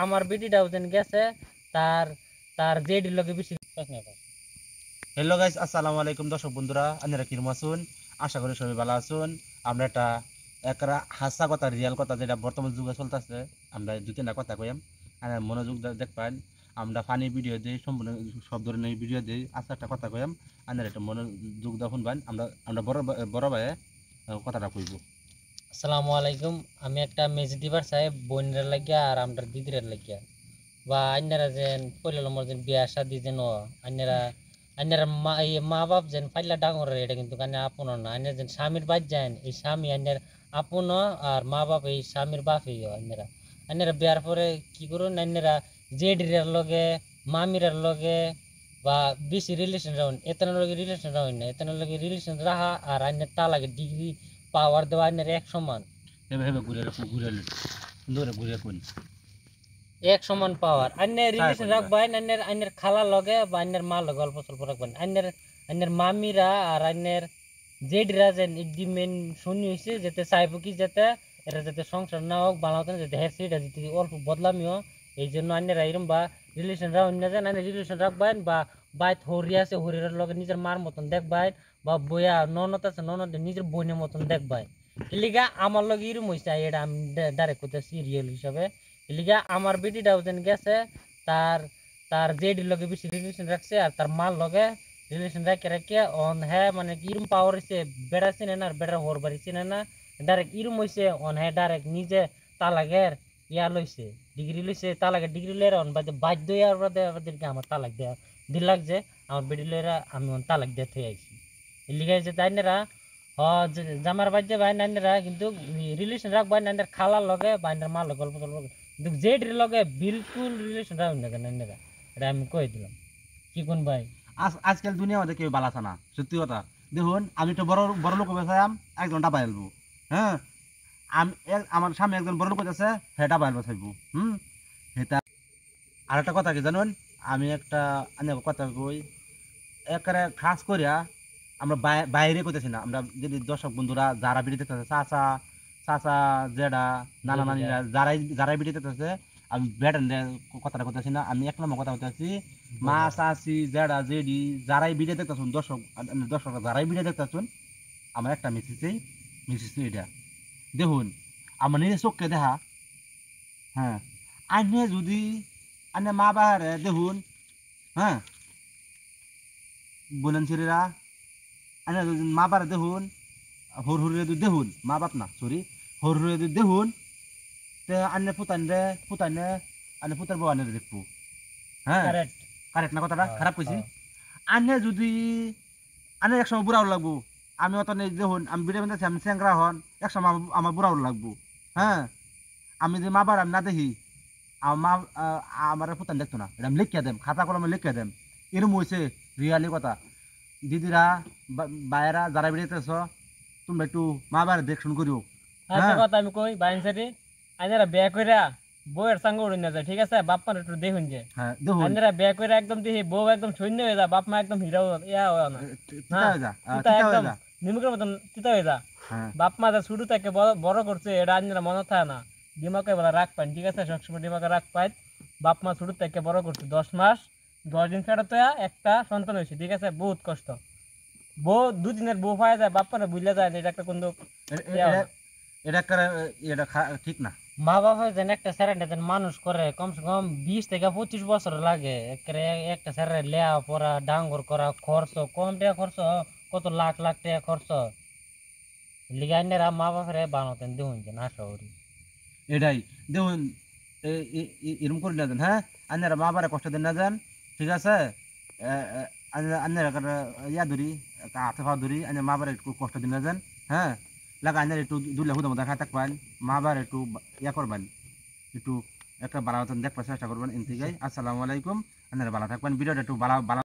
আমার বেটিটাও যেন গেছে তার তার জেডির লগে বেশি। হ্যালো গাইস, আসসালামু আলাইকুম দর্শক বন্ধুরা, আপনারা কিরকম আছেন? আশা করি সবাই ভালো আছেন। আমরা একটা হাসা কথা, রিয়াল কথা যেটা বর্তমান যুগে চলতেছে, আমরা দুই তিনটা কথা কইম আর মনোযোগ দেখবেন। আমরা ফানি ভিডিও দিই, সম্পূর্ণ সব ধরনের ভিডিও দিই। আচ্ছা, একটা কথা কইম, আপনারা একটা মনোযোগ দিয়ে শুনবেন। আমরা আমরা বড় ভাইয়ে কথাটা কইব। আসসালামু আলাইকুম। আমি একটা মেজি দিবার চাই বোনের লাগিয়া আর আমরা দিদির লাগিয়া বা আন্যারা যেন পয়লা নম্বর যেন বিয়া শাদি যেন আন্যারা আন্যারা মা বাপ যেন পাইলা ডাঙর এটা কিন্তু কানে আপন না। আন্যার যেন স্বামীর বাদ যান এই স্বামী আন্যার আপন আর মা বাপ এই স্বামীর বাপই আন্যারা। আন্যারা বিয়ার পরে কি করুন, আন্যারা জেডির লগে মামিরার লগে বা বেশি রিলেশন রাখুন, এতনের লগে রিলেশন রাখুন না, এতনের লগে রিলেশন রাখা আর আন্যার তালাকে ডিগ্রি পাওয়ার দেওয়া আন্যার এক সমান। হেবে হেবে ঘুরে ঘুরে সুন্দর ঘুরে কোন এক সমান পাওয়ার আন্যের রিলেশন রাখবেন, আন্যের খালার লগে বা আন্যের মার লগে অল্প স্বল্প রাখবেন। আন্যের মামিরা আর আন্যের জেডিরা যেন এগ্রিমেন্ট শুনি হয়েছে যাতে চাইব কি যাতে এটা যাতে সংসার না হোক ভালো হতো না, যাতে হ্যাঁ সেটা যদি অল্প বদলামিও এই জন্য আন্যেরা এরম বা রিলেশন রাখুন না যেন আন্যের রিলেশন রাখবেন বা বাইত হরি আছে হরির লগে নিজের মার মতন দেখবেন বা বইয়া ননদ আছে ননদ নিজের বোনের মতন দেখবেন। এলিগা আমার লগে এরম হয়েছে, এটা আমি ডাইরেক্ট করতেছি রিয়েল হিসাবে। এলিগা আমার বেটিটাও যেন গেছে তার তার জেডির লগে বেশি রিলেশন রাখছে আর তার মার লগে রিলেশন রাখে রাখে অন হ্যাঁ মানে ইরম পাওয়ার হয়েছে বেড়া চিনে না আর বেড়া হর বাড়ি চিনে না, ডাইরেক্ট ইরম হয়েছে অন হ্যাঁ ডাইরেক্ট নিজে তালাকের ইয়া লইছে ডিগ্রি লইছে, তালাকের ডিগ্রি লইরা অন বাদে বাধ্য আমাদেরকে আমার তালাক দেওয়া দিল লাগছে। আমার বেটি লইরা আমি অন তালাক দিয়ে থই আইছি। এর লিগে যে তাইনেরা জামার বাজ্যে বাইনারা কিন্তু রিলেশন রাখবেন নাইনের খালার লগে বাইনার মার লগে গল্প গল্প কিন্তু জেডির লগে বিলকুল রিলেশন রাখবেন না নাইনেরা, এটা আমি কই দিলাম। কি কোন ভাই? আজকাল দুনিয়া আমাদের কেউ বালাছে না, সত্যি কথা। দেখুন, আমি তো বড় বড় লোক বেসাম, একজন ডাবা এলবো। হ্যাঁ, আমি আমার সামনে একজন বড় লোক আছে, হ্যাঁ ডাবা এলবো থাকবো। সেটা আর একটা কথা কি জানুন, আমি একটা কথা কই, একেবারে খাস করিয়া আমরা বাইরে করতেছি না। আমরা যদি দর্শক বন্ধুরা যারা বিড়ি দেখতেছে, চাচা চাচা জেডা নানা নানিরা যারাই যারাই বিড়ি দেখতেছে, আমি ব্যাটার কথাটা করতেছি না। আমি এক নম্বর কথা বলতেছি, মা চাচি জেডা জেডি যারাই বিড়ি দেখতেছুন, দর্শকরা যারাই বিড়ি দেখতেছুন, আমার একটা মেসেজ এটা দেখুন, আমার নিজের চোখকে দেখা। হ্যাঁ, আনে যদি আনে মা বাবারে দেখুন, হ্যাঁ বলেন ছেলেরা, আনে যদি মা বাবারে দেখুন, হর হরে যদি দেখুন, মা বাপ না সরি, হর হরে যদি দেখুন, তে আনে ফুতানে আনে ফুতার বউ আনে দেখবো। হ্যাঁ, কারেক্ট না কথাটা? খারাপ কইছি? আনে যদি আনে একসময় বুড়াও লাগবো। আমি অত নেই দেখুন, আমি বিড়ে বেঁধেছি, আমি স্যাংরা হন, একসময় আমার বুড়াও লাগবো। হ্যাঁ, আমি যদি মা বাবার আমি না দেখি, আমার মা আমার ফুতান দেখতো না। এটা আমি লিখিয়া দেম, খাতা কলমে লিখিয়া দেম। এরম হয়েছে রিয়ালি কথা। দিদিরা বাইরা যারা বেরিয়েতেছ, তুমি একটু মা বাবার দেখশন করিও। একটা হ্যাঁ কথা আমি কই বাইন সাথে আইনারা বিয়া কইরা বউয়ের সঙ্গে উড়ে না যায়, ঠিক আছে? বাপ মার একটু দেখুন যে হ্যাঁ দেখুন, আইনারা বিয়া কইরা একদম দেখি বউ একদম শূন্য হয়ে যায়, বাপ মা একদম হিরো ইয়া হয় না। তিতা হ্যাঁ, হয়ে যা, তিতা তিতা হয়ে একদম যা। নিমকের মতন তিতা হয়ে যা। হ্যাঁ বাপ মা যা শুরু থেকে বড় করছে এটা আইনারা মনে থাকে না। দিমাকে বলা রাখ পাইন, ঠিক আছে? সবসময় দিমাকে রাখ পাইন। বাপ মা শুরু থেকে বড় করছে 10 মাস 10 দিন ফেরত একটা সন্তান হয়েছে, ঠিক আছে? বহুত কষ্ট। বউ 2 দিনের বউ পাওয়া যায়, বাপ মারা বুঝলে যায় না, এটা একটা কিন্তু এটা একটা এটা ঠিক না। মা বাবা যেন একটা স্যারেন্ডা যেন মানুষ করে কমসে কম 20 থেকে 25 বছর লাগে একটা স্যারের লেয়া পড়া ডাঙ্গর করা খরচ কম টাকা খরচ, কত লাখ লাখ টাকা খরচ। লিগাইনেরা মা বাপরে বানাতেন দেখুন যে না শহরি এটাই দেখুন, এরকম করে না দেন। হ্যাঁ, আপনারা মা বাবারে কষ্ট দেন না দেন, ঠিক আছে? আপনারা ইয়া ধরি, হাতে পাওয়া ধরি, আপনার মা বাবারে একটু কষ্ট দিন না দেন। হ্যাঁ, লাগা আপনার একটু দুলে হুদা মতো খাই থাকবেন, মা বাবার একটু ইয়া করবেন, একটু একটা ভালো মতন দেখবার চেষ্টা করবেন। এন থেকে আসসালামু আলাইকুম, আপনারা ভালো থাকবেন। ভিডিওটা একটু ভালো ভালো